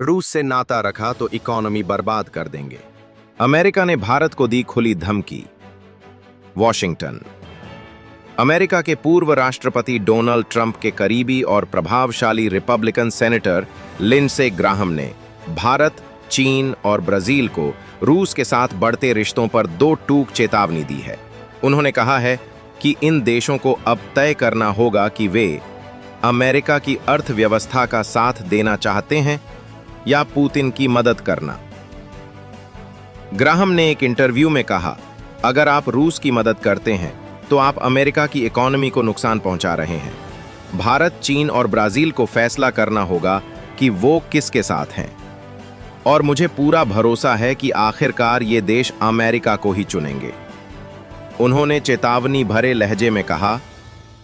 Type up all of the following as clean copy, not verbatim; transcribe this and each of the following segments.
रूस से नाता रखा तो इकोनॉमी बर्बाद कर देंगे। अमेरिका ने भारत को दी खुली धमकी। वॉशिंगटन। अमेरिका के पूर्व राष्ट्रपति डोनाल्ड ट्रंप के करीबी और प्रभावशाली रिपब्लिकन सेनेटर लिंडसे ग्राहम ने भारत, चीन और ब्राजील को रूस के साथ बढ़ते रिश्तों पर दो टूक चेतावनी दी है। उन्होंने कहा है कि इन देशों को अब तय करना होगा कि वे अमेरिका की अर्थव्यवस्था का साथ देना चाहते हैं या पुतिन की मदद करना। ग्राहम ने एक इंटरव्यू में कहा, अगर आप रूस की मदद करते हैं तो आप अमेरिका की इकोनॉमी को नुकसान पहुंचा रहे हैं। भारत, चीन और ब्राजील को फैसला करना होगा कि वो किसके साथ हैं, और मुझे पूरा भरोसा है कि आखिरकार ये देश अमेरिका को ही चुनेंगे। उन्होंने चेतावनी भरे लहजे में कहा,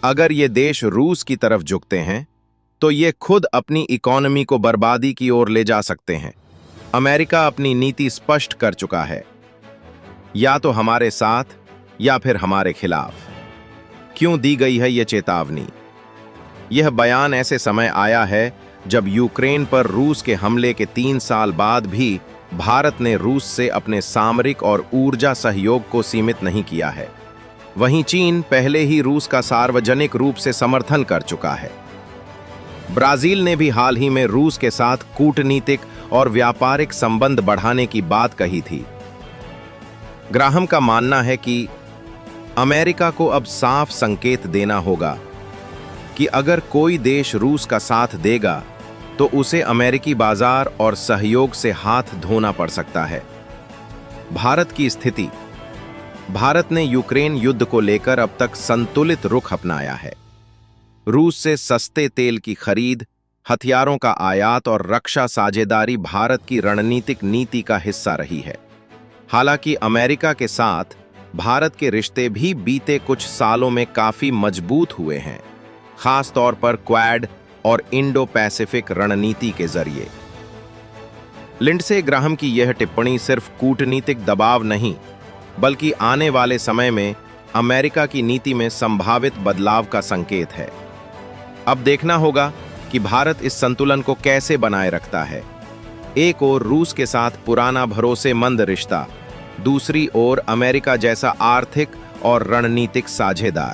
अगर ये देश रूस की तरफ झुकते हैं तो ये खुद अपनी इकोनॉमी को बर्बादी की ओर ले जा सकते हैं। अमेरिका अपनी नीति स्पष्ट कर चुका है, या तो हमारे साथ या फिर हमारे खिलाफ। क्यों दी गई है ये चेतावनी? यह बयान ऐसे समय आया है जब यूक्रेन पर रूस के हमले के 3 साल बाद भी भारत ने रूस से अपने सामरिक और ऊर्जा सहयोग को सीमित नहीं किया है। वहीं चीन पहले ही रूस का सार्वजनिक रूप से समर्थन कर चुका है। ब्राजील ने भी हाल ही में रूस के साथ कूटनीतिक और व्यापारिक संबंध बढ़ाने की बात कही थी। ग्राहम का मानना है कि अमेरिका को अब साफ संकेत देना होगा कि अगर कोई देश रूस का साथ देगा तो उसे अमेरिकी बाजार और सहयोग से हाथ धोना पड़ सकता है। भारत की स्थिति। भारत ने यूक्रेन युद्ध को लेकर अब तक संतुलित रुख अपनाया है। रूस से सस्ते तेल की खरीद, हथियारों का आयात और रक्षा साझेदारी भारत की रणनीतिक नीति का हिस्सा रही है। हालांकि अमेरिका के साथ भारत के रिश्ते भी बीते कुछ सालों में काफी मजबूत हुए हैं, खास तौर पर क्वाड और इंडो पैसिफिक रणनीति के जरिए। लिंडसे ग्राहम की यह टिप्पणी सिर्फ कूटनीतिक दबाव नहीं, बल्कि आने वाले समय में अमेरिका की नीति में संभावित बदलाव का संकेत है। अब देखना होगा कि भारत इस संतुलन को कैसे बनाए रखता है। एक ओर रूस के साथ पुराना भरोसेमंद रिश्ता, दूसरी ओर अमेरिका जैसा आर्थिक और रणनीतिक साझेदार।